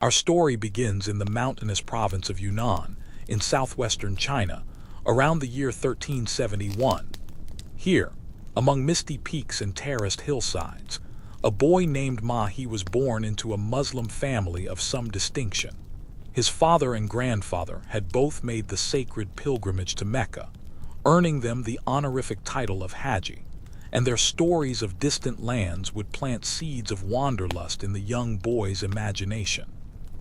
Our story begins in the mountainous province of Yunnan, in southwestern China, around the year 1371. Here, among misty peaks and terraced hillsides, a boy named Mahi was born into a Muslim family of some distinction. His father and grandfather had both made the sacred pilgrimage to Mecca, earning them the honorific title of Haji, and their stories of distant lands would plant seeds of wanderlust in the young boy's imagination.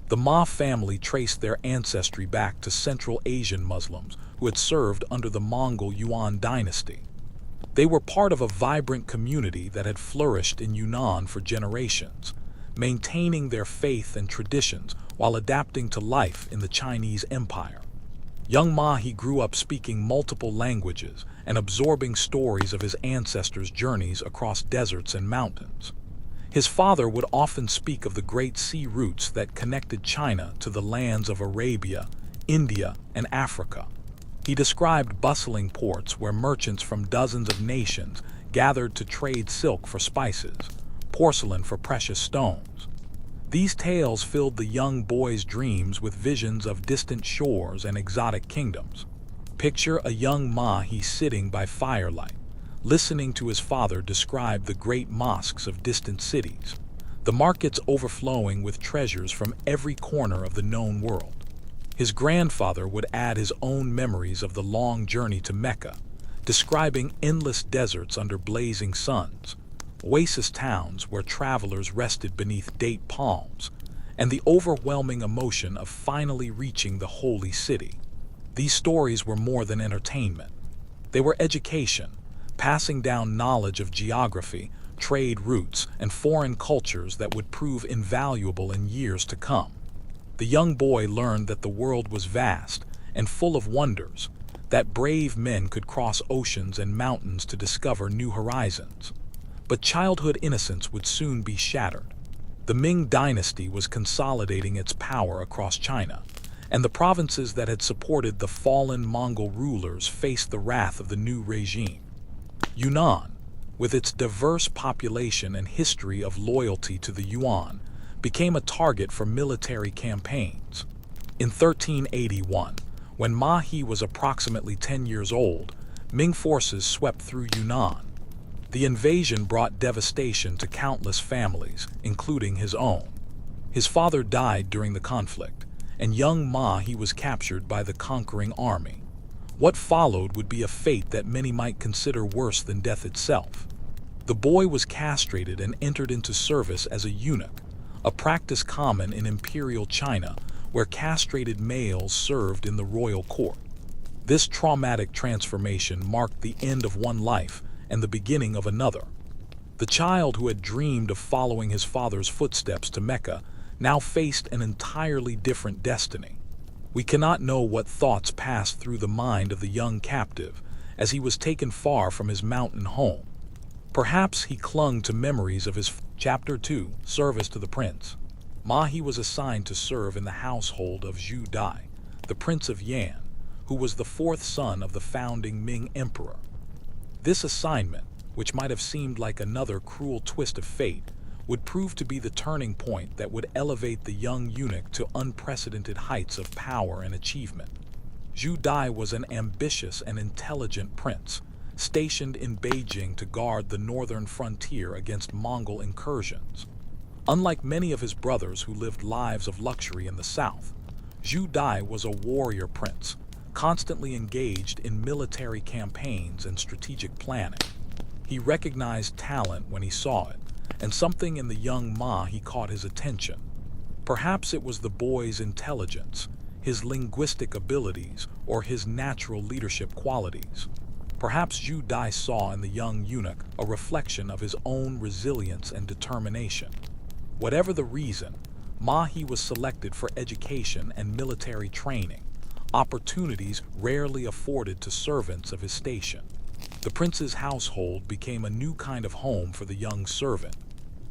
The Ma family traced their ancestry back to Central Asian Muslims who had served under the Mongol Yuan dynasty. They were part of a vibrant community that had flourished in Yunnan for generations, maintaining their faith and traditions while adapting to life in the Chinese Empire. Young Mahi grew up speaking multiple languages and absorbing stories of his ancestors' journeys across deserts and mountains. His father would often speak of the great sea routes that connected China to the lands of Arabia, India, and Africa. He described bustling ports where merchants from dozens of nations gathered to trade silk for spices, porcelain for precious stones. These tales filled the young boy's dreams with visions of distant shores and exotic kingdoms. Picture a young Mahi sitting by firelight, listening to his father describe the great mosques of distant cities, the markets overflowing with treasures from every corner of the known world. His grandfather would add his own memories of the long journey to Mecca, describing endless deserts under blazing suns, oasis towns where travelers rested beneath date palms, and the overwhelming emotion of finally reaching the holy city. These stories were more than entertainment. They were education, passing down knowledge of geography, trade routes, and foreign cultures that would prove invaluable in years to come. The young boy learned that the world was vast and full of wonders, that brave men could cross oceans and mountains to discover new horizons. But childhood innocence would soon be shattered. The Ming dynasty was consolidating its power across China, and the provinces that had supported the fallen Mongol rulers faced the wrath of the new regime. Yunnan, with its diverse population and history of loyalty to the Yuan, became a target for military campaigns. In 1381, when Mahi was approximately 10 years old, Ming forces swept through Yunnan. The invasion brought devastation to countless families, including his own. His father died during the conflict, and young Mahi was captured by the conquering army. What followed would be a fate that many might consider worse than death itself. The boy was castrated and entered into service as a eunuch, a practice common in imperial China, where castrated males served in the royal court. This traumatic transformation marked the end of one life and the beginning of another. The child who had dreamed of following his father's footsteps to Mecca now faced an entirely different destiny. We cannot know what thoughts passed through the mind of the young captive as he was taken far from his mountain home. Perhaps he clung to memories of his Chapter 2, Service to the Prince. Mahi was assigned to serve in the household of Zhu Dai, the Prince of Yan, who was the fourth son of the founding Ming Emperor. This assignment, which might have seemed like another cruel twist of fate, would prove to be the turning point that would elevate the young eunuch to unprecedented heights of power and achievement. Zhu Dai was an ambitious and intelligent prince, stationed in Beijing to guard the northern frontier against Mongol incursions. Unlike many of his brothers who lived lives of luxury in the south, Zhu Dai was a warrior prince, constantly engaged in military campaigns and strategic planning. He recognized talent when he saw it, and something in the young Mahi caught his attention. Perhaps it was the boy's intelligence, his linguistic abilities, or his natural leadership qualities. Perhaps Zhu Dai saw in the young eunuch a reflection of his own resilience and determination. Whatever the reason, Mahi was selected for education and military training, opportunities rarely afforded to servants of his station. The prince's household became a new kind of home for the young servant.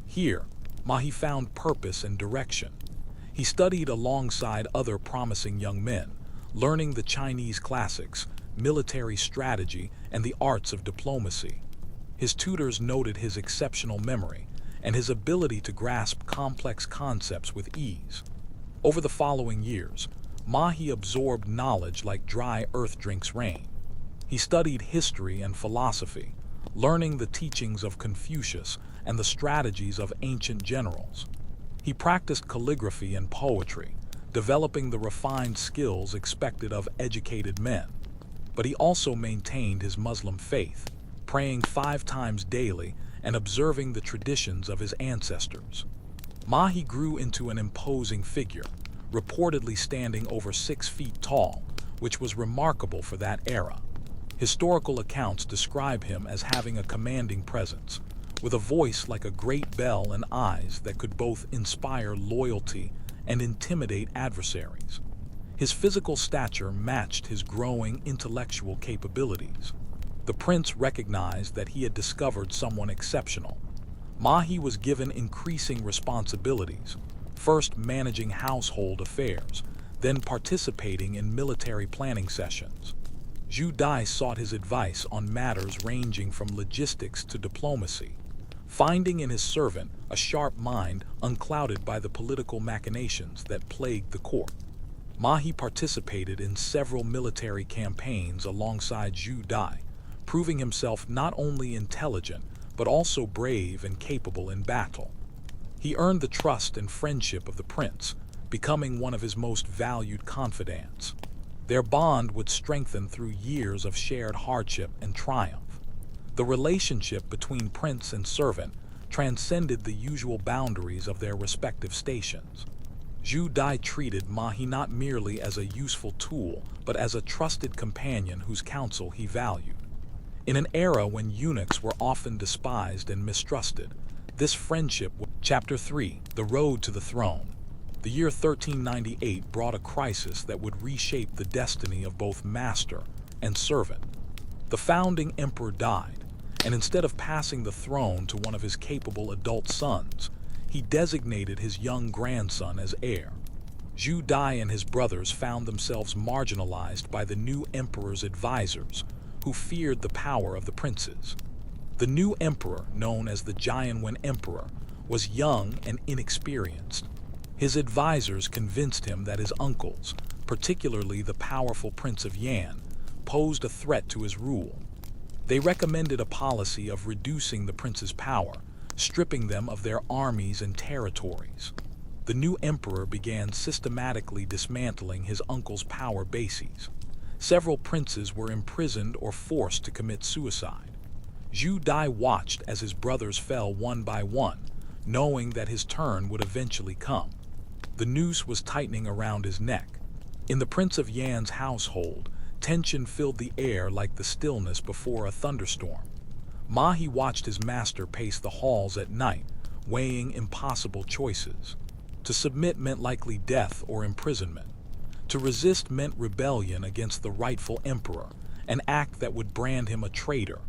Here, Mahi found purpose and direction. He studied alongside other promising young men, learning the Chinese classics, military strategy, and the arts of diplomacy. His tutors noted his exceptional memory and his ability to grasp complex concepts with ease. Over the following years, Mahi absorbed knowledge like dry earth drinks rain. He studied history and philosophy, learning the teachings of Confucius and the strategies of ancient generals. He practiced calligraphy and poetry, developing the refined skills expected of educated men. But he also maintained his Muslim faith, praying 5 times daily and observing the traditions of his ancestors. Mahi grew into an imposing figure, reportedly standing over 6 feet tall, which was remarkable for that era. Historical accounts describe him as having a commanding presence, with a voice like a great bell and eyes that could both inspire loyalty and intimidate adversaries. His physical stature matched his growing intellectual capabilities. The prince recognized that he had discovered someone exceptional. Mahi was given increasing responsibilities, first managing household affairs, then participating in military planning sessions. Zhu Dai sought his advice on matters ranging from logistics to diplomacy, finding in his servant a sharp mind unclouded by the political machinations that plagued the court. Mahi participated in several military campaigns alongside Zhu Dai, proving himself not only intelligent but also brave and capable in battle. He earned the trust and friendship of the prince, becoming one of his most valued confidants. Their bond would strengthen through years of shared hardship and triumph. The relationship between prince and servant transcended the usual boundaries of their respective stations. Zhu Dai treated Mahi not merely as a useful tool, but as a trusted companion whose counsel he valued. In an era when eunuchs were often despised and mistrusted, this friendship was Chapter 3, The Road to the Throne. The year 1398 brought a crisis that would reshape the destiny of both master and servant. The founding emperor died, and instead of passing the throne to one of his capable adult sons, he designated his young grandson as heir. Zhu Dai and his brothers found themselves marginalized by the new emperor's advisors, who feared the power of the princes. The new emperor, known as the Jianwen Emperor, was young and inexperienced. His advisors convinced him that his uncles, particularly the powerful Prince of Yan, posed a threat to his rule. They recommended a policy of reducing the prince's power, stripping them of their armies and territories. The new emperor began systematically dismantling his uncle's power bases. Several princes were imprisoned or forced to commit suicide. Zhu Dai watched as his brothers fell one by one, knowing that his turn would eventually come. The noose was tightening around his neck. In the Prince of Yan's household, tension filled the air like the stillness before a thunderstorm. Mahi watched his master pace the halls at night, weighing impossible choices. To submit meant likely death or imprisonment. To resist meant rebellion against the rightful emperor, an act that would brand him a traitor.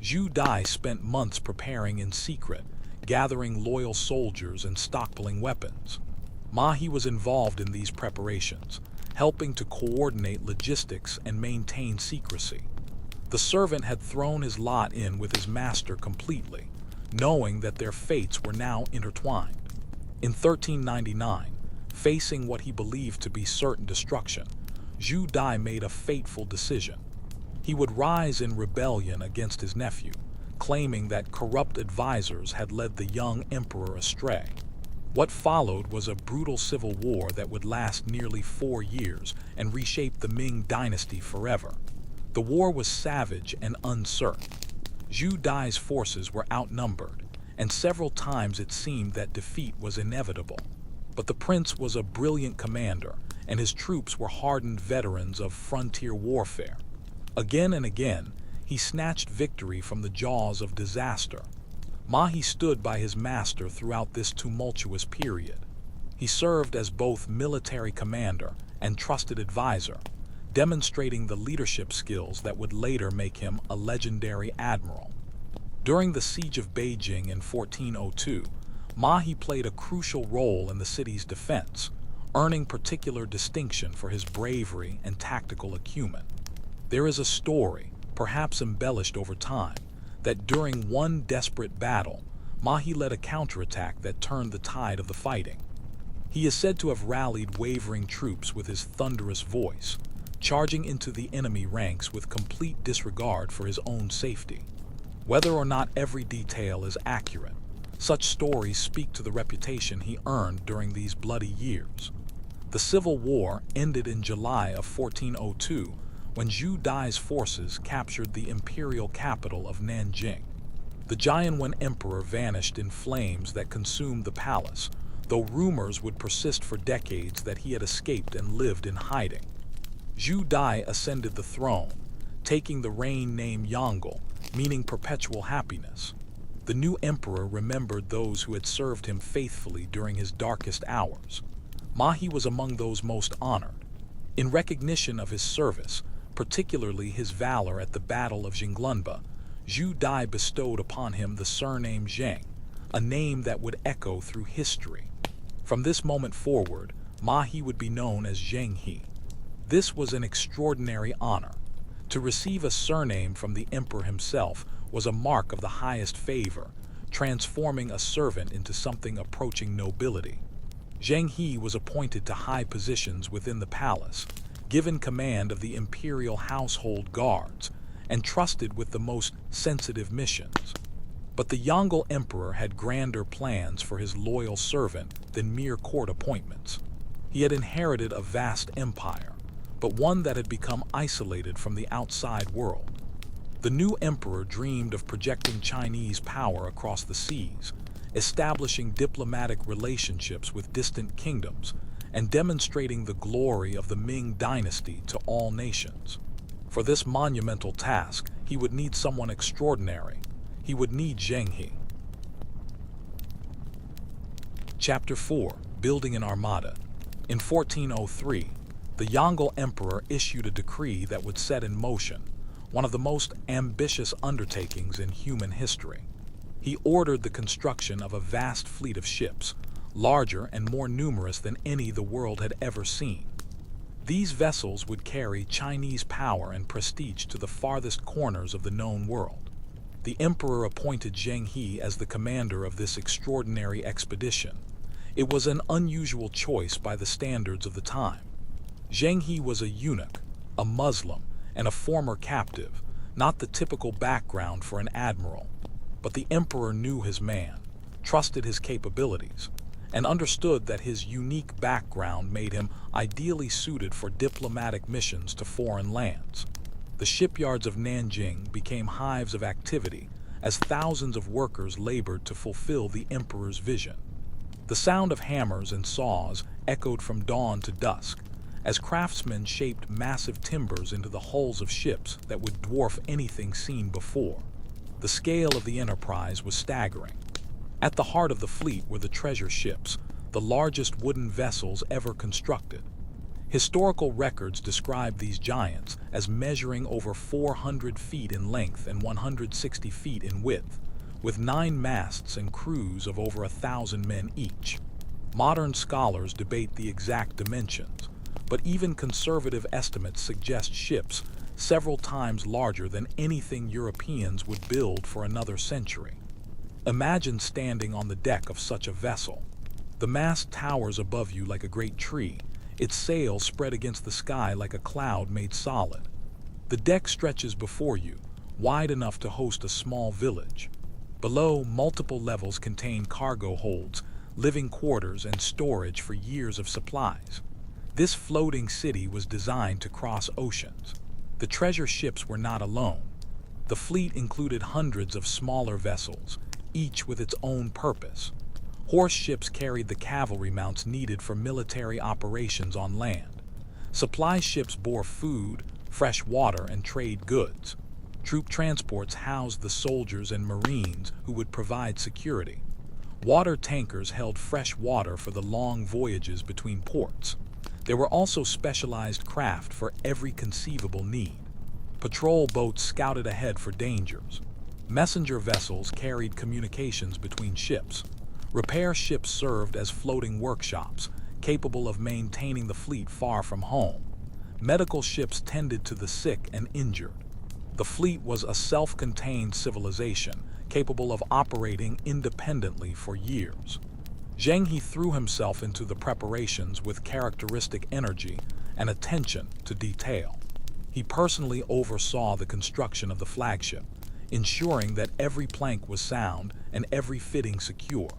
Zhu Dai spent months preparing in secret, gathering loyal soldiers and stockpiling weapons. Mahi was involved in these preparations, helping to coordinate logistics and maintain secrecy. The servant had thrown his lot in with his master completely, knowing that their fates were now intertwined. In 1399, facing what he believed to be certain destruction, Zhu Dai made a fateful decision. He would rise in rebellion against his nephew, claiming that corrupt advisors had led the young emperor astray. What followed was a brutal civil war that would last nearly 4 years and reshape the Ming dynasty forever. The war was savage and uncertain. Zhu Dai's forces were outnumbered, and several times it seemed that defeat was inevitable. But the prince was a brilliant commander, and his troops were hardened veterans of frontier warfare. Again and again, he snatched victory from the jaws of disaster. Mahi stood by his master throughout this tumultuous period. He served as both military commander and trusted advisor, demonstrating the leadership skills that would later make him a legendary admiral. During the siege of Beijing in 1402, Mahi played a crucial role in the city's defense, earning particular distinction for his bravery and tactical acumen. There is a story, perhaps embellished over time, that during one desperate battle, Mahi led a counterattack that turned the tide of the fighting. He is said to have rallied wavering troops with his thunderous voice, charging into the enemy ranks with complete disregard for his own safety. Whether or not every detail is accurate, such stories speak to the reputation he earned during these bloody years. The Civil War ended in July of 1402 when Zhu Dai's forces captured the imperial capital of Nanjing. The Jianwen emperor vanished in flames that consumed the palace, though rumors would persist for decades that he had escaped and lived in hiding. Zhu Dai ascended the throne, taking the reign name Yongle, meaning perpetual happiness. The new emperor remembered those who had served him faithfully during his darkest hours. Mahi was among those most honored. In recognition of his service, particularly his valor at the Battle of Jinglunba, Zhu Dai bestowed upon him the surname Zheng, a name that would echo through history. From this moment forward, Mahi would be known as Zheng He. This was an extraordinary honor. To receive a surname from the emperor himself was a mark of the highest favor, transforming a servant into something approaching nobility. Zheng He was appointed to high positions within the palace, given command of the imperial household guards, and trusted with the most sensitive missions. But the Yongle emperor had grander plans for his loyal servant than mere court appointments. He had inherited a vast empire, but one that had become isolated from the outside world. The new emperor dreamed of projecting Chinese power across the seas, establishing diplomatic relationships with distant kingdoms, and demonstrating the glory of the Ming dynasty to all nations. For this monumental task, he would need someone extraordinary. He would need Zheng He. Chapter 4. Building an Armada. In 1403, the Yongle emperor issued a decree that would set in motion one of the most ambitious undertakings in human history. He ordered the construction of a vast fleet of ships, larger and more numerous than any the world had ever seen. These vessels would carry Chinese power and prestige to the farthest corners of the known world. The emperor appointed Zheng He as the commander of this extraordinary expedition. It was an unusual choice by the standards of the time. Zheng He was a eunuch, a Muslim, and a former captive, not the typical background for an admiral. But the emperor knew his man, trusted his capabilities, and understood that his unique background made him ideally suited for diplomatic missions to foreign lands. The shipyards of Nanjing became hives of activity as thousands of workers labored to fulfill the emperor's vision. The sound of hammers and saws echoed from dawn to dusk, as craftsmen shaped massive timbers into the hulls of ships that would dwarf anything seen before. The scale of the enterprise was staggering. At the heart of the fleet were the treasure ships, the largest wooden vessels ever constructed. Historical records describe these giants as measuring over 400 feet in length and 160 feet in width, with 9 masts and crews of over 1,000 men each. Modern scholars debate the exact dimensions, but even conservative estimates suggest ships several times larger than anything Europeans would build for another century. Imagine standing on the deck of such a vessel. The mast towers above you like a great tree, its sails spread against the sky like a cloud made solid. The deck stretches before you, wide enough to host a small village. Below, multiple levels contain cargo holds, living quarters, and storage for years of supplies. This floating city was designed to cross oceans. The treasure ships were not alone. The fleet included hundreds of smaller vessels, each with its own purpose. Horse ships carried the cavalry mounts needed for military operations on land. Supply ships bore food, fresh water, and trade goods. Troop transports housed the soldiers and marines who would provide security. Water tankers held fresh water for the long voyages between ports. There were also specialized craft for every conceivable need. Patrol boats scouted ahead for dangers. Messenger vessels carried communications between ships. Repair ships served as floating workshops, capable of maintaining the fleet far from home. Medical ships tended to the sick and injured. The fleet was a self-contained civilization, capable of operating independently for years. Zheng He threw himself into the preparations with characteristic energy and attention to detail. He personally oversaw the construction of the flagship, ensuring that every plank was sound and every fitting secure.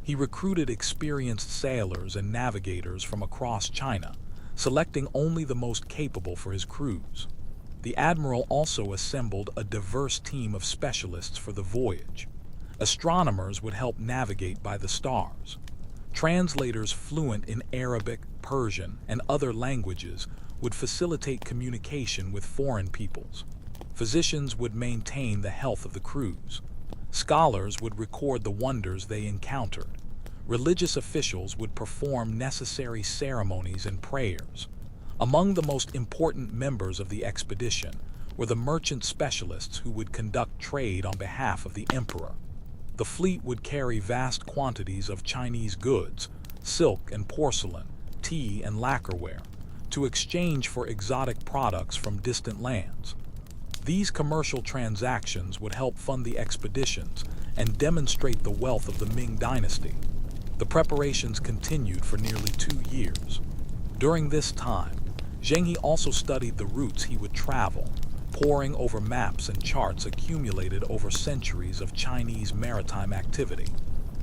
He recruited experienced sailors and navigators from across China, selecting only the most capable for his crews. The admiral also assembled a diverse team of specialists for the voyage. Astronomers would help navigate by the stars. Translators fluent in Arabic, Persian, and other languages would facilitate communication with foreign peoples. Physicians would maintain the health of the crews. Scholars would record the wonders they encountered. Religious officials would perform necessary ceremonies and prayers. Among the most important members of the expedition were the merchant specialists who would conduct trade on behalf of the emperor. The fleet would carry vast quantities of Chinese goods, silk and porcelain, tea and lacquerware, to exchange for exotic products from distant lands. These commercial transactions would help fund the expeditions and demonstrate the wealth of the Ming dynasty. The preparations continued for nearly 2 years. During this time, Zheng He also studied the routes he would travel, poring over maps and charts accumulated over centuries of Chinese maritime activity.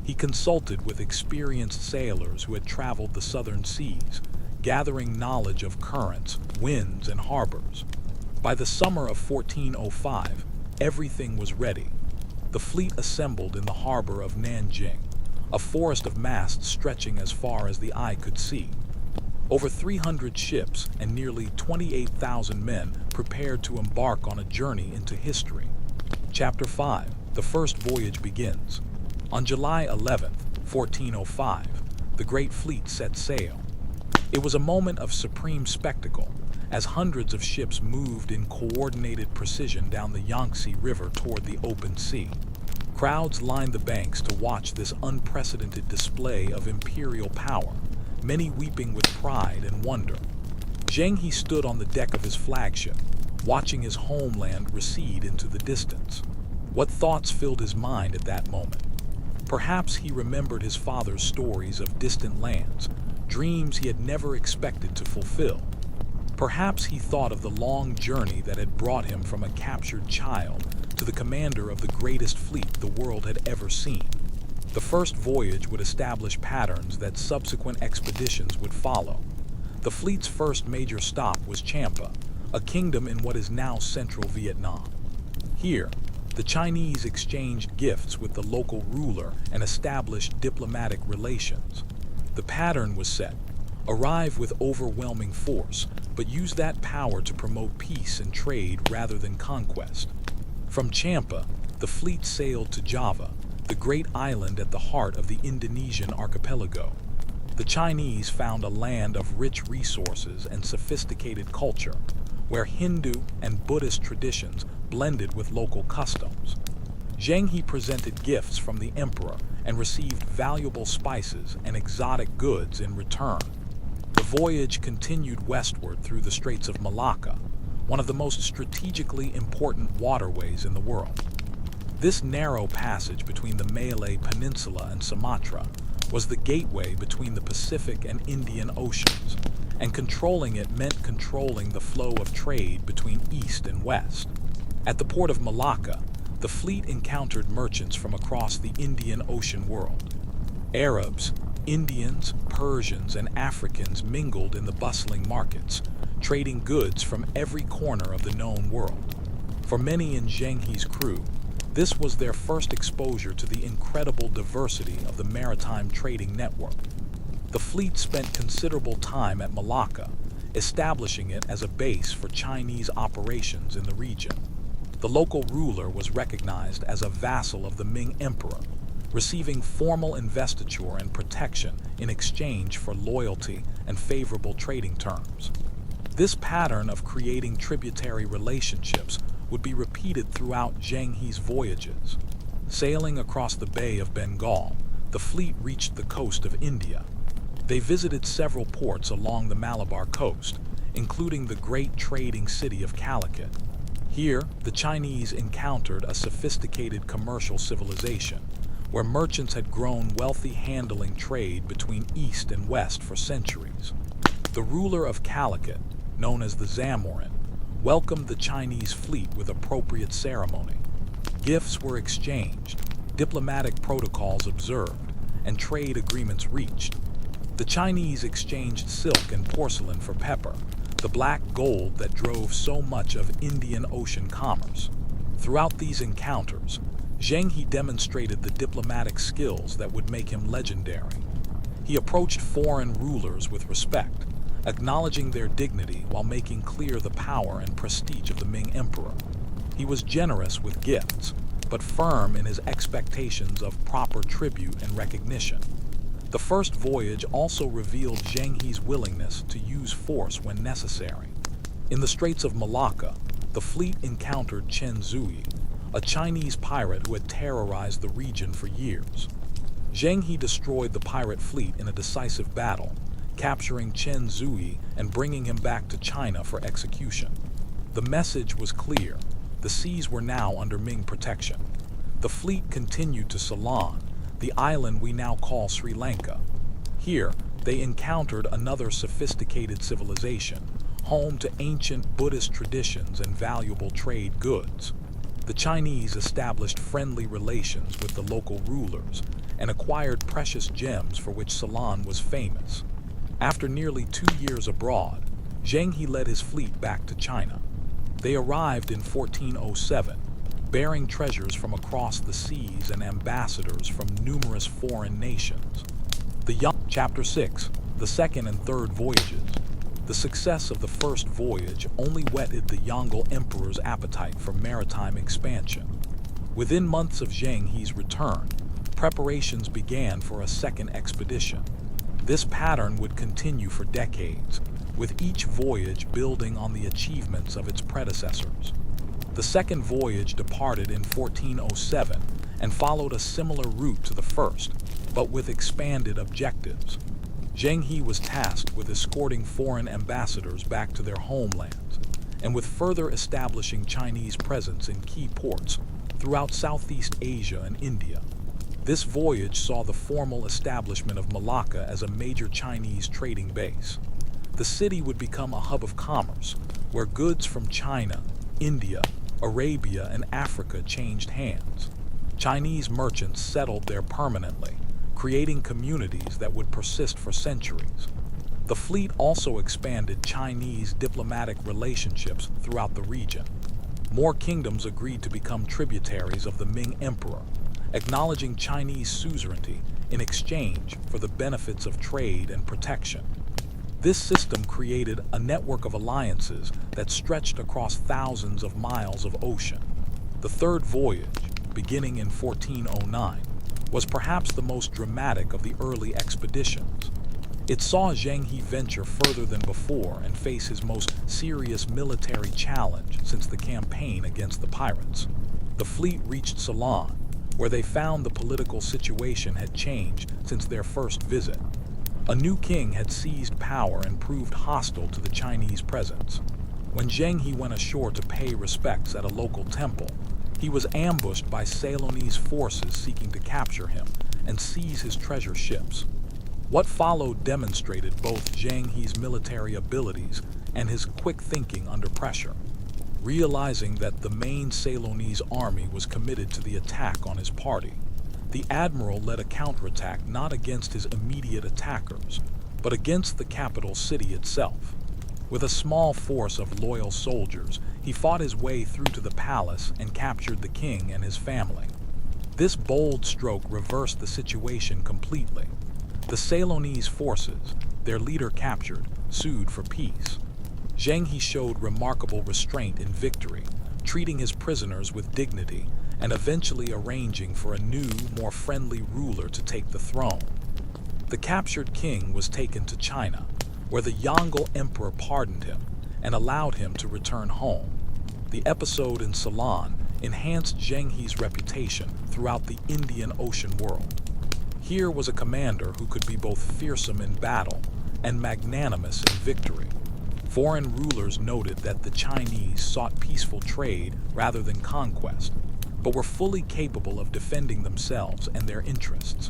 He consulted with experienced sailors who had traveled the southern seas, gathering knowledge of currents, winds, and harbors. By the summer of 1405, everything was ready. The fleet assembled in the harbor of Nanjing, a forest of masts stretching as far as the eye could see. Over 300 ships and nearly 28,000 men prepared to embark on a journey into history. Chapter 5. The first voyage begins. On July 11, 1405, the great fleet set sail. It was a moment of supreme spectacle, as hundreds of ships moved in coordinated precision down the Yangtze River toward the open sea. Crowds lined the banks to watch this unprecedented display of imperial power, many weeping with pride and wonder. Zheng He stood on the deck of his flagship, watching his homeland recede into the distance. What thoughts filled his mind at that moment? Perhaps he remembered his father's stories of distant lands, dreams he had never expected to fulfill. Perhaps he thought of the long journey that had brought him from a captured child to the commander of the greatest fleet the world had ever seen. The first voyage would establish patterns that subsequent expeditions would follow. The fleet's first major stop was Champa, a kingdom in what is now central Vietnam. Here, the Chinese exchanged gifts with the local ruler and established diplomatic relations. The pattern was set: arrive with overwhelming force, but use that power to promote peace and trade rather than conquest. From Champa, the fleet sailed to Java, the great island at the heart of the Indonesian archipelago. The Chinese found a land of rich resources and sophisticated culture, where Hindu and Buddhist traditions blended with local customs. Zheng He presented gifts from the emperor and received valuable spices and exotic goods in return. The voyage continued westward through the Straits of Malacca, one of the most strategically important waterways in the world. This narrow passage between the Malay Peninsula and Sumatra was the gateway between the Pacific and Indian Oceans, and controlling it meant controlling the flow of trade between east and west. At the port of Malacca, the fleet encountered merchants from across the Indian Ocean world. Arabs, Indians, Persians, and Africans mingled in the bustling markets, trading goods from every corner of the known world. For many in Zheng He's crew, this was their first exposure to the incredible diversity of the maritime trading network. The fleet spent considerable time at Malacca, establishing it as a base for Chinese operations in the region. The local ruler was recognized as a vassal of the Ming Emperor, receiving formal investiture and protection in exchange for loyalty and favorable trading terms. This pattern of creating tributary relationships would be repeated throughout Zheng He's voyages. Sailing across the Bay of Bengal, the fleet reached the coast of India. They visited several ports along the Malabar coast, including the great trading city of Calicut. Here, the Chinese encountered a sophisticated commercial civilization, where merchants had grown wealthy handling trade between East and West for centuries. The ruler of Calicut, known as the Zamorin, welcomed the Chinese fleet with appropriate ceremony. Gifts were exchanged, diplomatic protocols observed, and trade agreements reached. The Chinese exchanged silk and porcelain for pepper, the black gold that drove so much of Indian Ocean commerce. Throughout these encounters, Zheng He demonstrated the diplomatic skills that would make him legendary. He approached foreign rulers with respect, acknowledging their dignity while making clear the power and prestige of the Ming Emperor. He was generous with gifts, but firm in his expectations of proper tribute and recognition. The first voyage also revealed Zheng He's willingness to use force when necessary. In the Straits of Malacca, the fleet encountered Chen Zui, a Chinese pirate who had terrorized the region for years. Zheng He destroyed the pirate fleet in a decisive battle, capturing Chen Zui and bringing him back to China for execution. The message was clear: the seas were now under Ming protection. The fleet continued to Ceylon, the island we now call Sri Lanka. Here, they encountered another sophisticated civilization, home to ancient Buddhist traditions and valuable trade goods. The Chinese established friendly relations with the local rulers and acquired precious gems for which Ceylon was famous. After nearly 2 years abroad, Zheng He led his fleet back to China. They arrived in 1407, bearing treasures from across the seas and ambassadors from numerous foreign nations. Chapter 6, the second and third voyages. The success of the first voyage only whetted the Yongle Emperor's appetite for maritime expansion. Within months of Zheng He's return, preparations began for a second expedition. This pattern would continue for decades, with each voyage building on the achievements of its predecessors. The second voyage departed in 1407 and followed a similar route to the first, but with expanded objectives. Zheng He was tasked with escorting foreign ambassadors back to their homelands, and with further establishing Chinese presence in key ports throughout Southeast Asia and India. This voyage saw the formal establishment of Malacca as a major Chinese trading base. The city would become a hub of commerce, where goods from China, India, Arabia, and Africa changed hands. Chinese merchants settled there permanently, creating communities that would persist for centuries. The fleet also expanded Chinese diplomatic relationships throughout the region. More kingdoms agreed to become tributaries of the Ming Emperor, acknowledging Chinese suzerainty in exchange for the benefits of trade and protection. This system created a network of alliances that stretched across thousands of miles of ocean. The third voyage, beginning in 1409, was perhaps the most dramatic of the early expeditions. It saw Zheng He venture further than before and face his most serious military challenge since the campaign against the pirates. The fleet reached Ceylon, where they found the political situation had changed since their first visit. A new king had seized power and proved hostile to the Chinese presence. When Zheng He went ashore to pay respects at a local temple, he was ambushed by Ceylonese forces seeking to capture him and seize his treasure ships. What followed demonstrated both Zheng He's military abilities and his quick thinking under pressure. Realizing that the main Ceylonese army was committed to the attack on his party, the admiral led a counterattack not against his immediate attackers, but against the capital city itself. With a small force of loyal soldiers, he fought his way through to the palace and captured the king and his family. This bold stroke reversed the situation completely. The Ceylonese forces, their leader captured, sued for peace. Zheng He showed remarkable restraint in victory, treating his prisoners with dignity and eventually arranging for a new, more friendly ruler to take the throne. The captured king was taken to China, where the Yongle Emperor pardoned him and allowed him to return home. The episode in Ceylon enhanced Zheng He's reputation throughout the Indian Ocean world. Here was a commander who could be both fearsome in battle and magnanimous in victory. Foreign rulers noted that the Chinese sought peaceful trade rather than conquest. but were fully capable of defending themselves and their interests.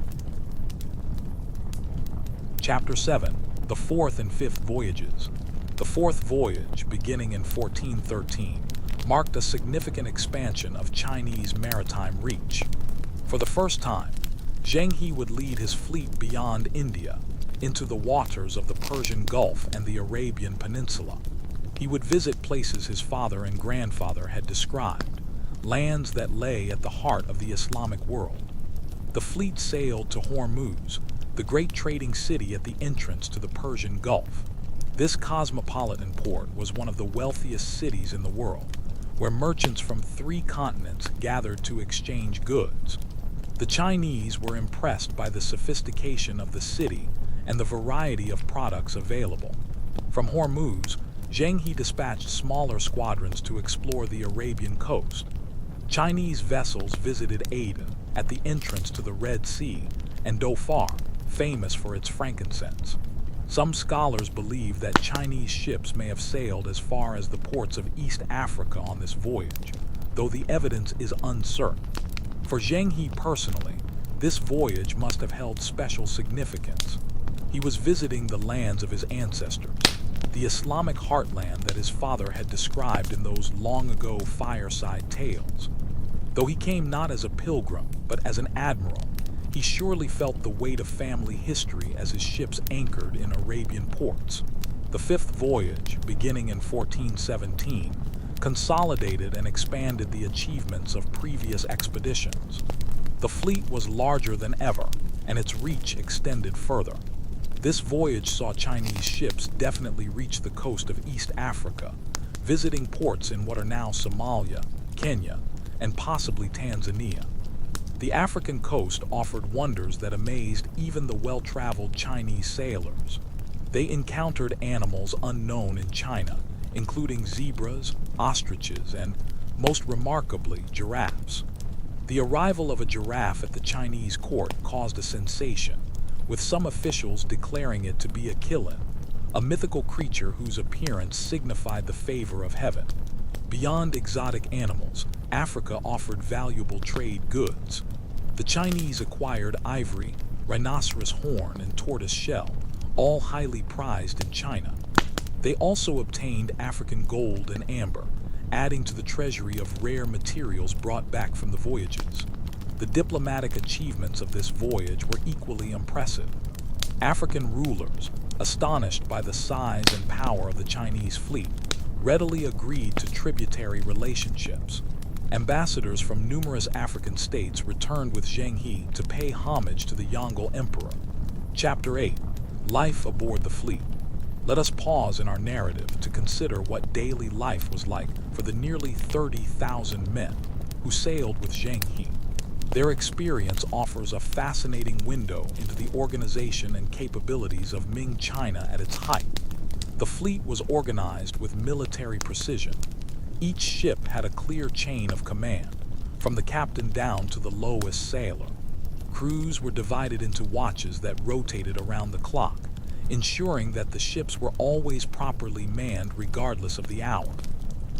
Chapter 7. The Fourth and Fifth Voyages. The fourth voyage, beginning in 1413, marked a significant expansion of Chinese maritime reach. For the first time, Zheng He would lead his fleet beyond India, into the waters of the Persian Gulf and the Arabian Peninsula. He would visit places his father and grandfather had described, lands that lay at the heart of the Islamic world. The fleet sailed to Hormuz, the great trading city at the entrance to the Persian Gulf. This cosmopolitan port was one of the wealthiest cities in the world, where merchants from 3 continents gathered to exchange goods. The Chinese were impressed by the sophistication of the city and the variety of products available. From Hormuz, Zheng He dispatched smaller squadrons to explore the Arabian coast. Chinese vessels visited Aden, at the entrance to the Red Sea, and Dhofar, famous for its frankincense. Some scholars believe that Chinese ships may have sailed as far as the ports of East Africa on this voyage, though the evidence is uncertain. For Zheng He personally, this voyage must have held special significance. He was visiting the lands of his ancestors, the Islamic heartland that his father had described in those long-ago fireside tales. Though he came not as a pilgrim, but as an admiral, he surely felt the weight of family history as his ships anchored in Arabian ports. The fifth voyage, beginning in 1417, consolidated and expanded the achievements of previous expeditions. The fleet was larger than ever, and its reach extended further. This voyage saw Chinese ships definitely reach the coast of East Africa, visiting ports in what are now Somalia, Kenya, and possibly Tanzania. The African coast offered wonders that amazed even the well-traveled Chinese sailors. They encountered animals unknown in China, including zebras, ostriches, and, most remarkably, giraffes. The arrival of a giraffe at the Chinese court caused a sensation, with some officials declaring it to be a qilin, a mythical creature whose appearance signified the favor of heaven. Beyond exotic animals, Africa offered valuable trade goods. The Chinese acquired ivory, rhinoceros horn, and tortoise shell, all highly prized in China. They also obtained African gold and amber, adding to the treasury of rare materials brought back from the voyages. The diplomatic achievements of this voyage were equally impressive. African rulers, astonished by the size and power of the Chinese fleet, readily agreed to tributary relationships. Ambassadors from numerous African states returned with Zheng He to pay homage to the Yongle Emperor. Chapter 8. Life aboard the fleet. Let us pause in our narrative to consider what daily life was like for the nearly 30,000 men who sailed with Zheng He. Their experience offers a fascinating window into the organization and capabilities of Ming China at its height. The fleet was organized with military precision. Each ship had a clear chain of command, from the captain down to the lowest sailor. Crews were divided into watches that rotated around the clock, ensuring that the ships were always properly manned regardless of the hour.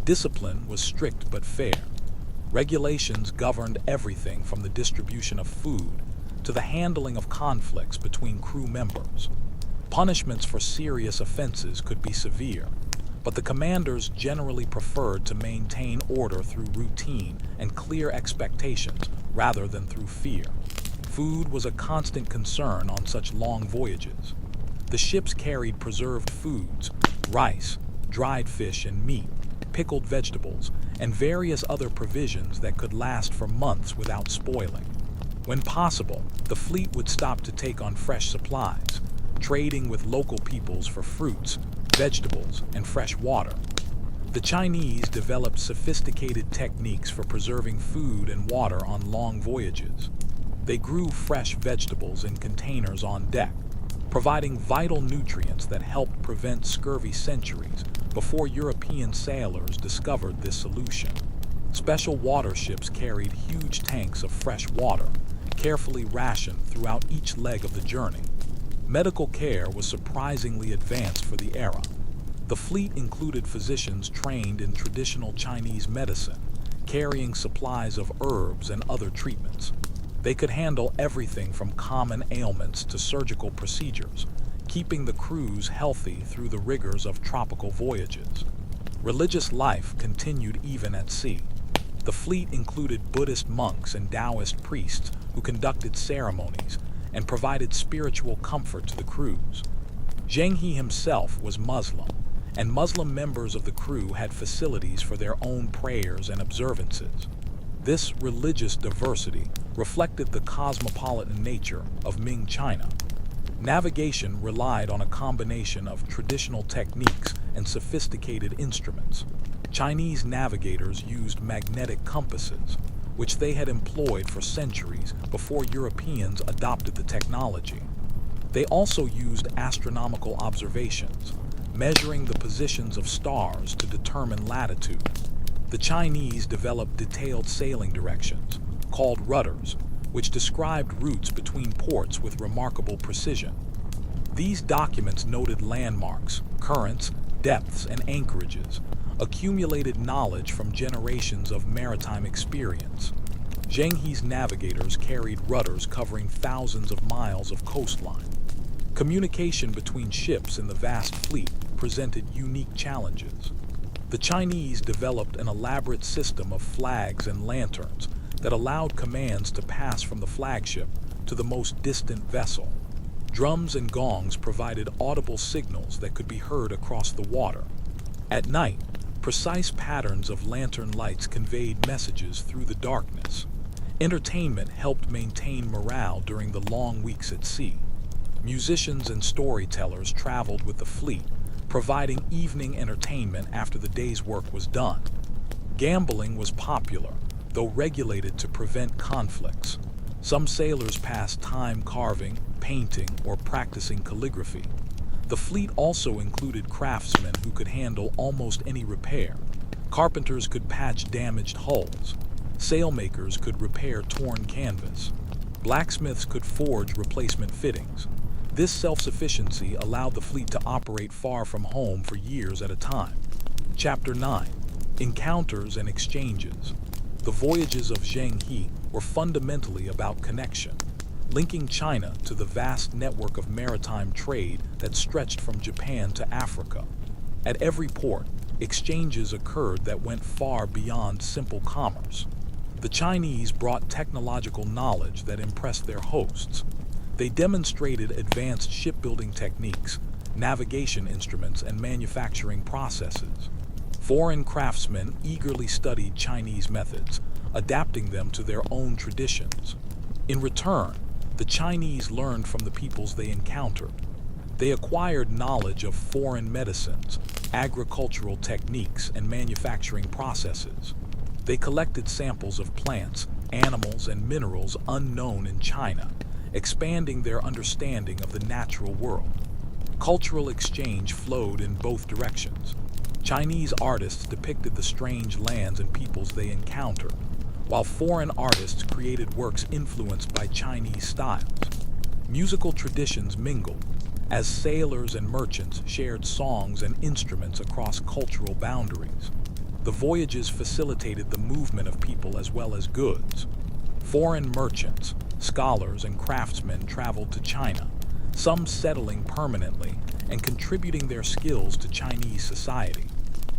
Discipline was strict but fair. Regulations governed everything from the distribution of food to the handling of conflicts between crew members. Punishments for serious offenses could be severe, but the commanders generally preferred to maintain order through routine and clear expectations rather than through fear. Food was a constant concern on such long voyages. The ships carried preserved foods, rice, dried fish and meat, pickled vegetables, and various other provisions that could last for months without spoiling. When possible, the fleet would stop to take on fresh supplies, trading with local peoples for fruits, vegetables, and fresh water. The Chinese developed sophisticated techniques for preserving food and water on long voyages. They grew fresh vegetables in containers on deck, providing vital nutrients that helped prevent scurvy centuries before European sailors discovered this solution. Special water ships carried huge tanks of fresh water, carefully rationed throughout each leg of the journey. Medical care was surprisingly advanced for the era. The fleet included physicians trained in traditional Chinese medicine, carrying supplies of herbs and other treatments. They could handle everything from common ailments to surgical procedures, keeping the crews healthy through the rigors of tropical voyages. Religious life continued even at sea. The fleet included Buddhist monks and Taoist priests who conducted ceremonies and provided spiritual comfort to the crews. Zheng He himself was Muslim, and Muslim members of the crew had facilities for their own prayers and observances. This religious diversity reflected the cosmopolitan nature of Ming China. Navigation relied on a combination of traditional techniques and sophisticated instruments. Chinese navigators used magnetic compasses, which they had employed for centuries before Europeans adopted the technology. They also used astronomical observations, measuring the positions of stars to determine latitude. The Chinese developed detailed sailing directions, called rudders, which described routes between ports with remarkable precision. These documents noted landmarks, currents, depths, and anchorages, accumulated knowledge from generations of maritime experience. Zheng He's navigators carried rudders covering thousands of miles of coastline. Communication between ships in the vast fleet presented unique challenges. The Chinese developed an elaborate system of flags and lanterns that allowed commands to pass from the flagship to the most distant vessel. Drums and gongs provided audible signals that could be heard across the water. At night, precise patterns of lantern lights conveyed messages through the darkness. Entertainment helped maintain morale during the long weeks at sea. Musicians and storytellers traveled with the fleet, providing evening entertainment after the day's work was done. Gambling was popular, though regulated to prevent conflicts. Some sailors passed time carving, painting, or practicing calligraphy. The fleet also included craftsmen who could handle almost any repair. Carpenters could patch damaged hulls. Sailmakers could repair torn canvas. Blacksmiths could forge replacement fittings. This self-sufficiency allowed the fleet to operate far from home for years at a time. Chapter 9. Encounters and Exchanges. The voyages of Zheng He were fundamentally about connection, linking China to the vast network of maritime trade that stretched from Japan to Africa. At every port, exchanges occurred that went far beyond simple commerce. The Chinese brought technological knowledge that impressed their hosts. They demonstrated advanced shipbuilding techniques, navigation instruments, and manufacturing processes. Foreign craftsmen eagerly studied Chinese methods, adapting them to their own traditions. In return, the Chinese learned from the peoples they encountered. They acquired knowledge of foreign medicines, agricultural techniques, and manufacturing processes. They collected samples of plants, animals, and minerals unknown in China, expanding their understanding of the natural world. Cultural exchange flowed in both directions. Chinese artists depicted the strange lands and peoples they encountered, while foreign artists created works influenced by Chinese styles. Musical traditions mingled, as sailors and merchants shared songs and instruments across cultural boundaries. The voyages facilitated the movement of people as well as goods. Foreign merchants, scholars, and craftsmen traveled to China, some settling permanently and contributing their skills to Chinese society.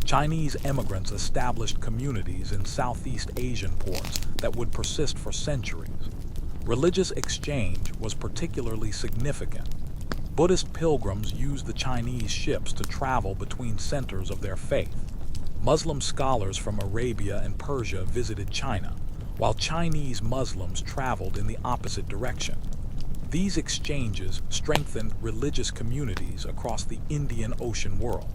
Chinese immigrants established communities in Southeast Asian ports that would persist for centuries. Religious exchange was particularly significant. Buddhist pilgrims used the Chinese ships to travel between centers of their faith. Muslim scholars from Arabia and Persia visited China, while Chinese Muslims traveled in the opposite direction. These exchanges strengthened religious communities across the Indian Ocean world.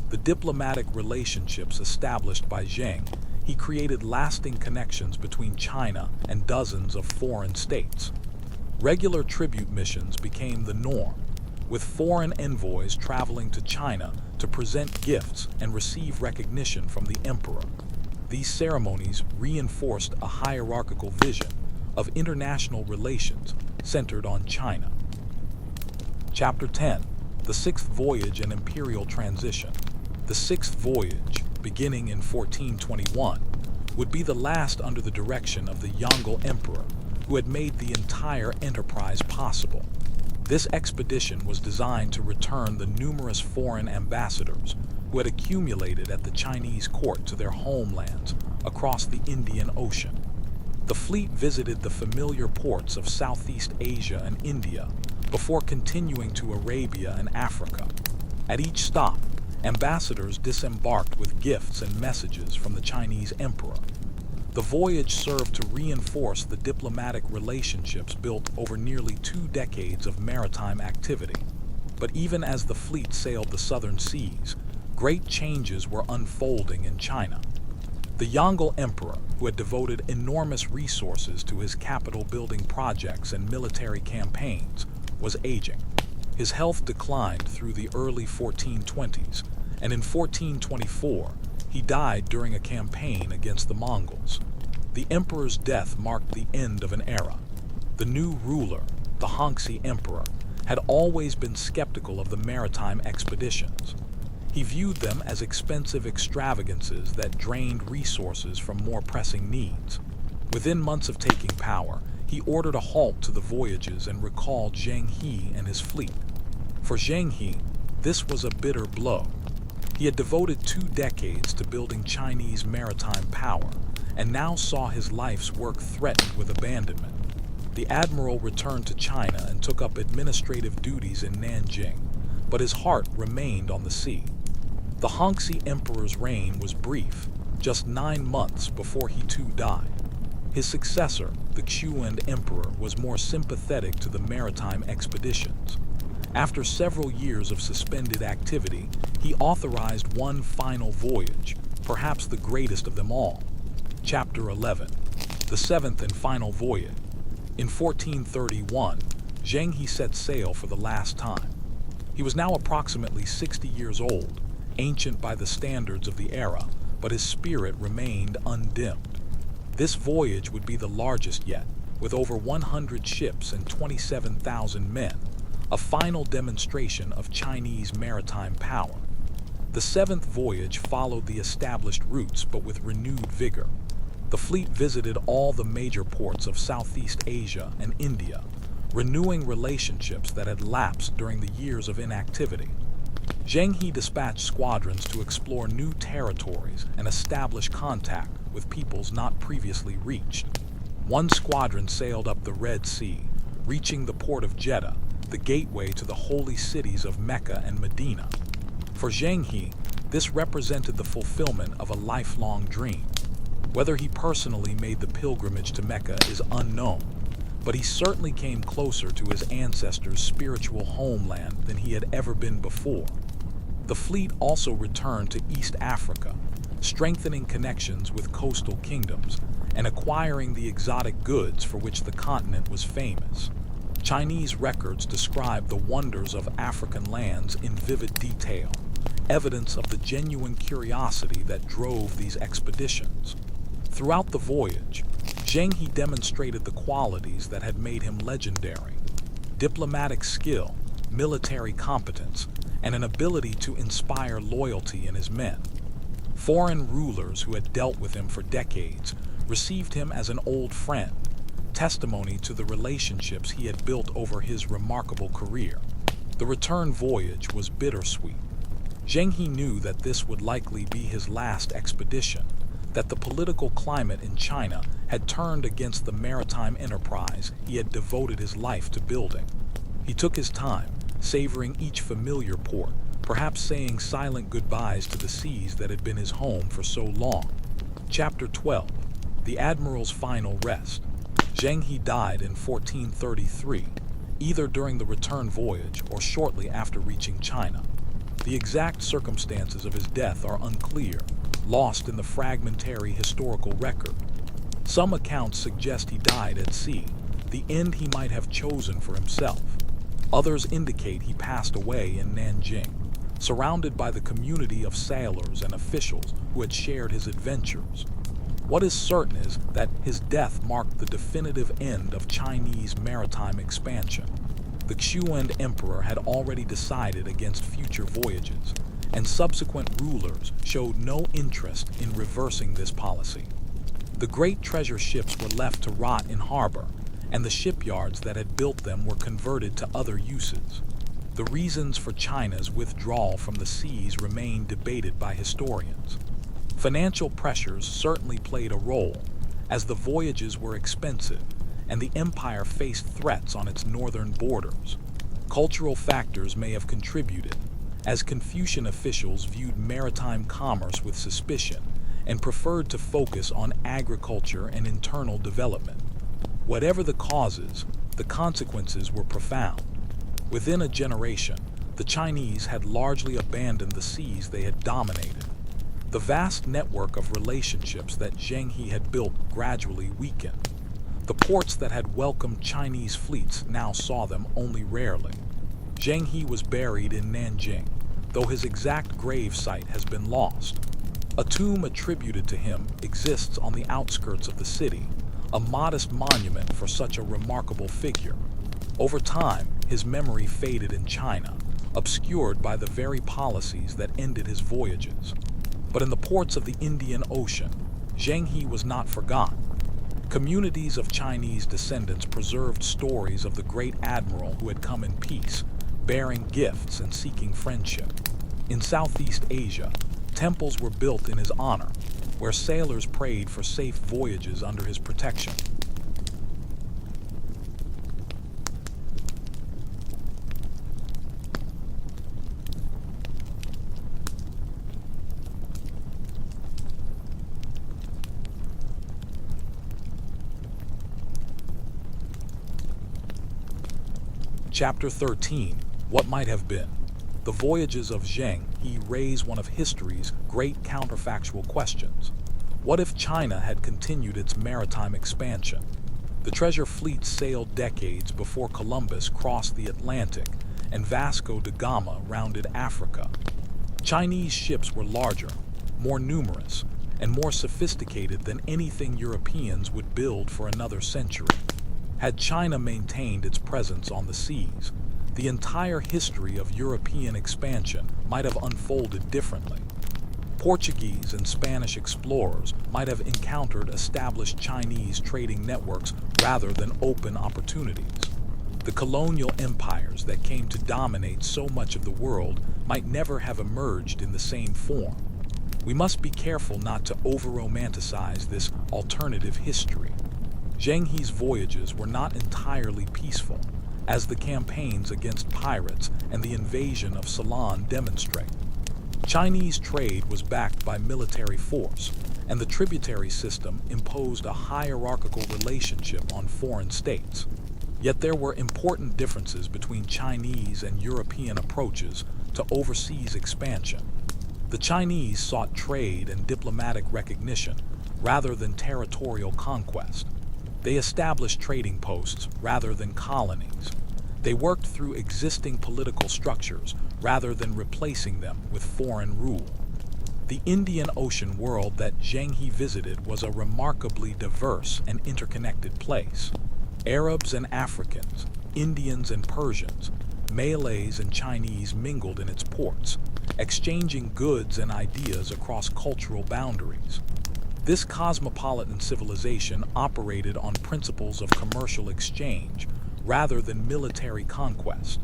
The diplomatic relationships established by Zheng He created lasting connections between China and dozens of foreign states. Regular tribute missions became the norm, with foreign envoys traveling to China to present gifts and receive recognition from the emperor. These ceremonies reinforced a hierarchical vision of international relations centered on China. Chapter 10. The Sixth Voyage and Imperial Transition. The Sixth Voyage, beginning in 1421, would be the last under the direction of the Yongle Emperor, who had made the entire enterprise possible. This expedition was designed to return the numerous foreign ambassadors who had accumulated at the Chinese court to their homelands across the Indian Ocean. The fleet visited the familiar ports of Southeast Asia and India before continuing to Arabia and Africa. At each stop, ambassadors disembarked with gifts and messages from the Chinese emperor. The voyage served to reinforce the diplomatic relationships built over nearly 2 decades of maritime activity. But even as the fleet sailed the southern seas, great changes were unfolding in China. The Yongle Emperor, who had devoted enormous resources to his capital-building projects and military campaigns, was aging. His health declined through the early 1420s, and in 1424, he died during a campaign against the Mongols. The emperor's death marked the end of an era. The new ruler, the Hongxi Emperor, had always been skeptical of the maritime expeditions. He viewed them as expensive extravagances that drained resources from more pressing needs. Within months of taking power, he ordered a halt to the voyages and recalled Zheng He and his fleet. For Zheng He, this was a bitter blow. He had devoted 2 decades to building Chinese maritime power, and now saw his life's work threatened with abandonment. The admiral returned to China and took up administrative duties in Nanjing, but his heart remained on the sea. The Hongxi Emperor's reign was brief, just 9 months before he too died. His successor, the Xuan Emperor, was more sympathetic to the maritime expeditions. After several years of suspended activity, he authorized one final voyage, perhaps the greatest of them all. Chapter 11, the 7th and final voyage. In 1431, Zheng He set sail for the last time. He was now approximately 60 years old, ancient by the standards of the era, but his spirit remained undimmed. This voyage would be the largest yet, with over 100 ships and 27,000 men, a final demonstration of Chinese maritime power. The 7th voyage followed the established routes but with renewed vigor. The fleet visited all the major ports of Southeast Asia and India, renewing relationships that had lapsed during the years of inactivity. Zheng He dispatched squadrons to explore new territories and establish contact with peoples not previously reached. One squadron sailed up the Red Sea, reaching the port of Jeddah, the gateway to the holy cities of Mecca and Medina. For Zheng He, this represented the fulfillment of a lifelong dream. Whether he personally made the pilgrimage to Mecca is unknown, but he certainly came closer to his ancestors' spiritual homeland than he had ever been before. The fleet also returned to East Africa, strengthening connections with coastal kingdoms and acquiring the exotic goods for which the continent was famous. Chinese records describe the wonders of African lands in vivid detail, evidence of the genuine curiosity that drove these expeditions. Throughout the voyage, Zheng He demonstrated the qualities that had made him legendary: diplomatic skill, military competence, and an ability to inspire loyalty in his men. Foreign rulers who had dealt with him for decades received him as an old friend, testimony to the relationships he had built over his remarkable career. The return voyage was bittersweet. Zheng He knew that this would likely be his last expedition, that the political climate in China had turned against the maritime enterprise he had devoted his life to building. He took his time, savoring each familiar port, perhaps saying silent goodbyes to the seas that had been his home for so long. Chapter 12, the Admiral's Final Rest. Zheng He died in 1433, either during the return voyage or shortly after reaching China. The exact circumstances of his death are unclear, lost in the fragmentary historical record. Some accounts suggest he died at sea, the end he might have chosen for himself. Others indicate he passed away in Nanjing, surrounded by the community of sailors and officials who had shared his adventures. What is certain is that his death marked the definitive end of Chinese maritime expansion. The Xuan Emperor had already decided against future voyages, and subsequent rulers showed no interest in reversing this policy. The great treasure ships were left to rot in harbor, and the shipyards that had built them were converted to other uses. The reasons for China's withdrawal from the seas remain debated by historians. Financial pressures certainly played a role, as the voyages were expensive and the empire faced threats on its northern borders. Cultural factors may have contributed, as Confucian officials viewed maritime commerce with suspicion and preferred to focus on agriculture and internal development. Whatever the causes, the consequences were profound. Within a generation, the Chinese had largely abandoned the seas they had dominated. The vast network of relationships that Zheng He had built gradually weakened. The ports that had welcomed Chinese fleets now saw them only rarely. Zheng He was buried in Nanjing, though his exact grave site has been lost. A tomb attributed to him exists on the outskirts of the city, a modest monument for such a remarkable figure. Over time, his memory faded in China, obscured by the very policies that ended his voyages. But in the ports of the Indian Ocean, Zheng He was not forgotten. Communities of Chinese descendants preserved stories of the great admiral who had come in peace, bearing gifts and seeking friendship. In Southeast Asia, temples were built in his honor, where sailors prayed for safe voyages under his protection. Chapter 13, What Might Have Been. The voyages of Zheng He raise one of history's great counterfactual questions. What if China had continued its maritime expansion? The treasure fleet sailed decades before Columbus crossed the Atlantic and Vasco da Gama rounded Africa. Chinese ships were larger, more numerous, and more sophisticated than anything Europeans would build for another century. Had China maintained its presence on the seas, the entire history of European expansion might have unfolded differently. Portuguese and Spanish explorers might have encountered established Chinese trading networks rather than open opportunities. The colonial empires that came to dominate so much of the world might never have emerged in the same form. We must be careful not to over-romanticize this alternative history. Zheng He's voyages were not entirely peaceful, as the campaigns against pirates and the invasion of Ceylon demonstrate. Chinese trade was backed by military force, and the tributary system imposed a hierarchical relationship on foreign states. Yet there were important differences between Chinese and European approaches to overseas expansion. The Chinese sought trade and diplomatic recognition rather than territorial conquest. They established trading posts rather than colonies. They worked through existing political structures rather than replacing them with foreign rule. The Indian Ocean world that Zheng He visited was a remarkably diverse and interconnected place. Arabs and Africans, Indians and Persians, Malays and Chinese mingled in its ports, exchanging goods and ideas across cultural boundaries. This cosmopolitan civilization operated on principles of commercial exchange rather than military conquest.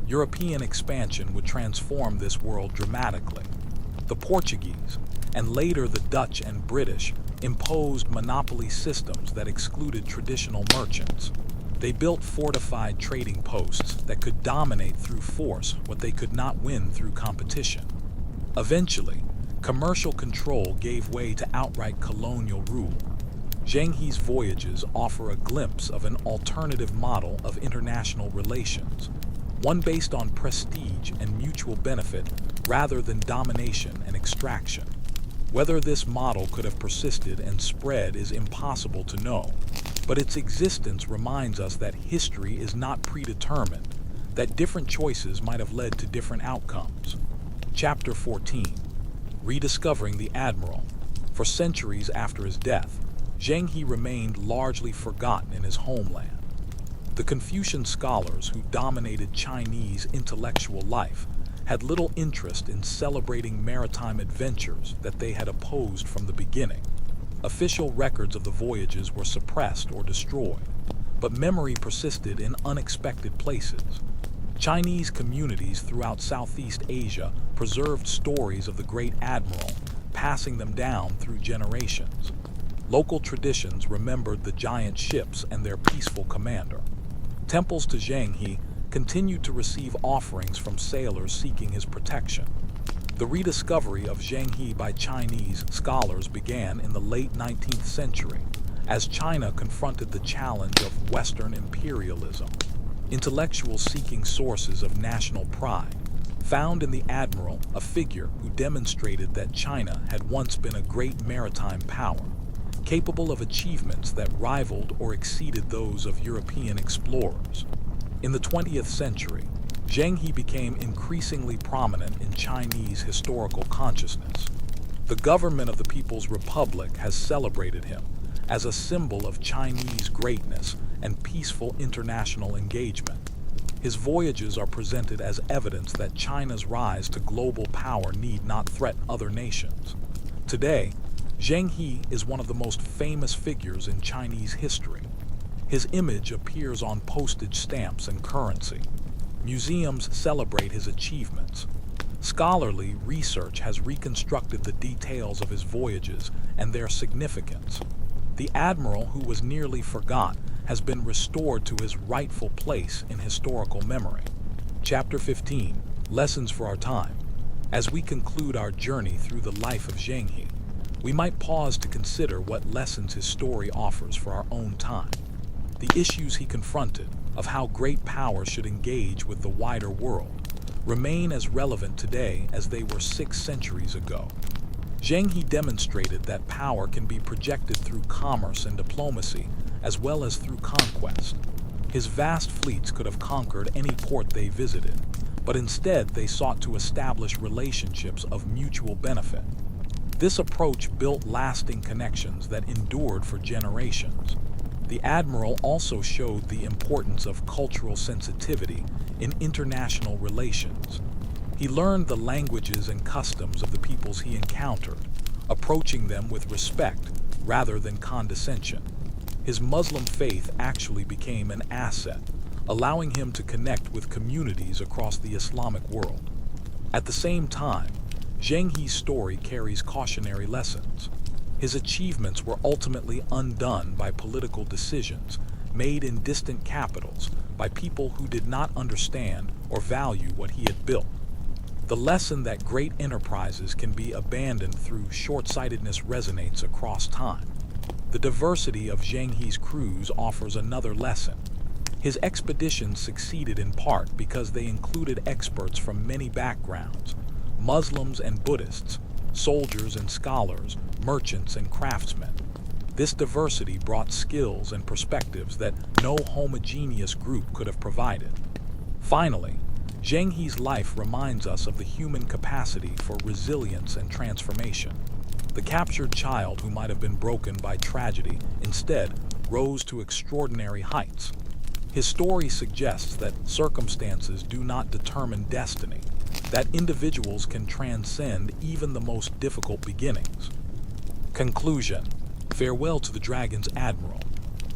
European expansion would transform this world dramatically. The Portuguese, and later the Dutch and British, imposed monopoly systems that excluded traditional merchants. They built fortified trading posts that could dominate through force what they could not win through competition. Eventually, commercial control gave way to outright colonial rule. Zheng He's voyages offer a glimpse of an alternative model of international relations, one based on prestige and mutual benefit rather than domination and extraction. Whether this model could have persisted and spread is impossible to know, but its existence reminds us that history is not predetermined, that different choices might have led to different outcomes. Chapter 14. Rediscovering the Admiral. For centuries after his death, Zheng He remained largely forgotten in his homeland. The Confucian scholars who dominated Chinese intellectual life had little interest in celebrating maritime adventures that they had opposed from the beginning. Official records of the voyages were suppressed or destroyed, but memory persisted in unexpected places. Chinese communities throughout Southeast Asia preserved stories of the great admiral, passing them down through generations. Local traditions remembered the giant ships and their peaceful commander. Temples to Zheng He continued to receive offerings from sailors seeking his protection. The rediscovery of Zheng He by Chinese scholars began in the late 19th century, as China confronted the challenge of Western imperialism. Intellectuals seeking sources of national pride found in the admiral a figure who demonstrated that China had once been a great maritime power, capable of achievements that rivaled or exceeded those of European explorers. In the 20th century, Zheng He became increasingly prominent in Chinese historical consciousness. The government of the People's Republic has celebrated him as a symbol of Chinese greatness and peaceful international engagement. His voyages are presented as evidence that China's rise to global power need not threaten other nations. Today, Zheng He is one of the most famous figures in Chinese history. His image appears on postage stamps and currency. Museums celebrate his achievements. Scholarly research has reconstructed the details of his voyages and their significance. The admiral, who was nearly forgotten, has been restored to his rightful place in historical memory. Chapter 15, Lessons for Our Time. As we conclude our journey through the life of Zheng He, we might pause to consider what lessons his story offers for our own time. The issues he confronted, of how great power should engage with the wider world, remain as relevant today as they were 6 centuries ago. Zheng He demonstrated that power can be projected through commerce and diplomacy, as well as through conquest. His vast fleets could have conquered any port they visited, but instead they sought to establish relationships of mutual benefit. This approach built lasting connections that endured for generations. The admiral also showed the importance of cultural sensitivity in international relations. He learned the languages and customs of the peoples he encountered, approaching them with respect rather than condescension. His Muslim faith actually became an asset, allowing him to connect with communities across the Islamic world. At the same time, Zheng He's story carries cautionary lessons. His achievements were ultimately undone by political decisions made in distant capitals by people who did not understand or value what he had built. The lesson that great enterprises can be abandoned through short-sightedness resonates across time. The diversity of Zheng He's crews offers another lesson. His expeditions succeeded in part because they included experts from many backgrounds: Muslims and Buddhists, soldiers and scholars, merchants and craftsmen. This diversity brought skills and perspectives that no homogeneous group could have provided. Finally, Zheng He's life reminds us of the human capacity for resilience and transformation. The captured child who might have been broken by tragedy instead rose to extraordinary heights. His story suggests that circumstances do not determine destiny, that individuals can transcend even the most difficult beginnings. Conclusion. Farewell to the Dragon's Admiral.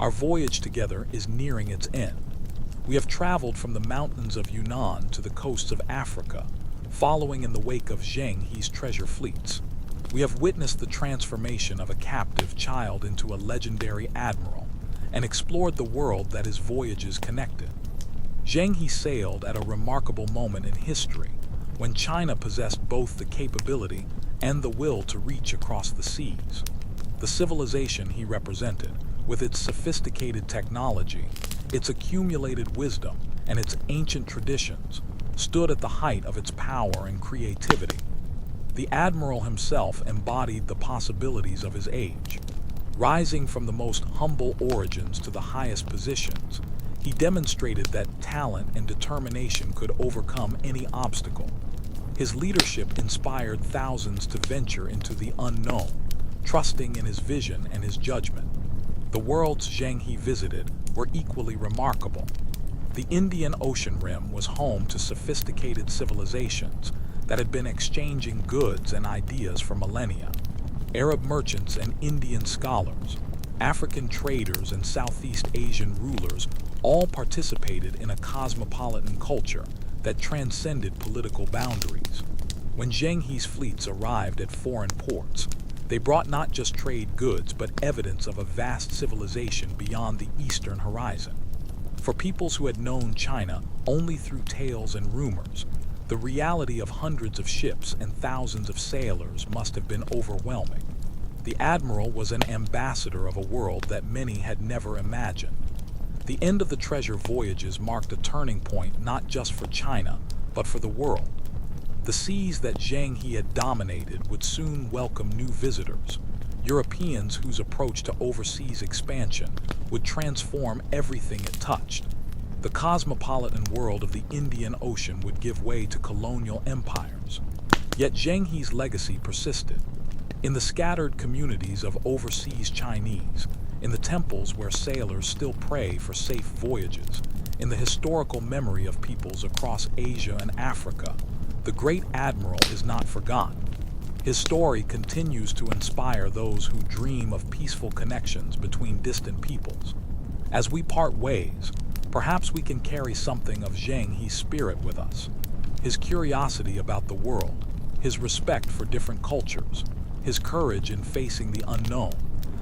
Our voyage together is nearing its end. We have traveled from the mountains of Yunnan to the coasts of Africa, following in the wake of Zheng He's treasure fleets. We have witnessed the transformation of a captive child into a legendary admiral, and explored the world that his voyages connected. Zheng He sailed at a remarkable moment in history, when China possessed both the capability and the will to reach across the seas. The civilization he represented, with its sophisticated technology, its accumulated wisdom, and its ancient traditions, stood at the height of its power and creativity. The admiral himself embodied the possibilities of his age. Rising from the most humble origins to the highest positions, he demonstrated that talent and determination could overcome any obstacle. His leadership inspired thousands to venture into the unknown, trusting in his vision and his judgment. The worlds Zheng He visited were equally remarkable. The Indian Ocean Rim was home to sophisticated civilizations that had been exchanging goods and ideas for millennia. Arab merchants and Indian scholars, African traders and Southeast Asian rulers all participated in a cosmopolitan culture that transcended political boundaries. When Zheng He's fleets arrived at foreign ports, they brought not just trade goods but evidence of a vast civilization beyond the eastern horizon. For peoples who had known China only through tales and rumors, the reality of hundreds of ships and thousands of sailors must have been overwhelming. The admiral was an ambassador of a world that many had never imagined. The end of the treasure voyages marked a turning point not just for China, but for the world. The seas that Zheng He had dominated would soon welcome new visitors, Europeans whose approach to overseas expansion would transform everything it touched. The cosmopolitan world of the Indian Ocean would give way to colonial empires. Yet Zheng He's legacy persisted. In the scattered communities of overseas Chinese, in the temples where sailors still pray for safe voyages, in the historical memory of peoples across Asia and Africa, the great admiral is not forgotten. His story continues to inspire those who dream of peaceful connections between distant peoples. As we part ways, perhaps we can carry something of Zheng He's spirit with us. His curiosity about the world, his respect for different cultures, his courage in facing the unknown.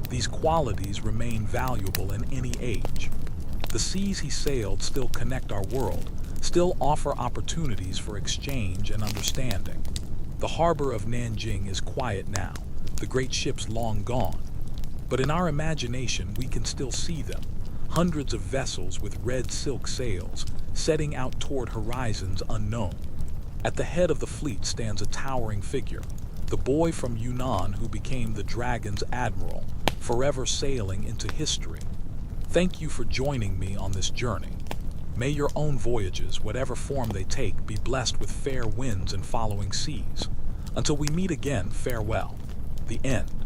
These qualities remain valuable in any age. The seas he sailed still connect our world, still offer opportunities for exchange and understanding. The harbor of Nanjing is quiet now, the great ships long gone. But in our imagination we can still see them, hundreds of vessels with red silk sails, setting out toward horizons unknown. At the head of the fleet stands a towering figure, the boy from Yunnan who became the Dragon's admiral, forever sailing into history. Thank you for joining me on this journey. May your own voyages, whatever form they take, be blessed with fair winds and following seas. Until we meet again, farewell. The end.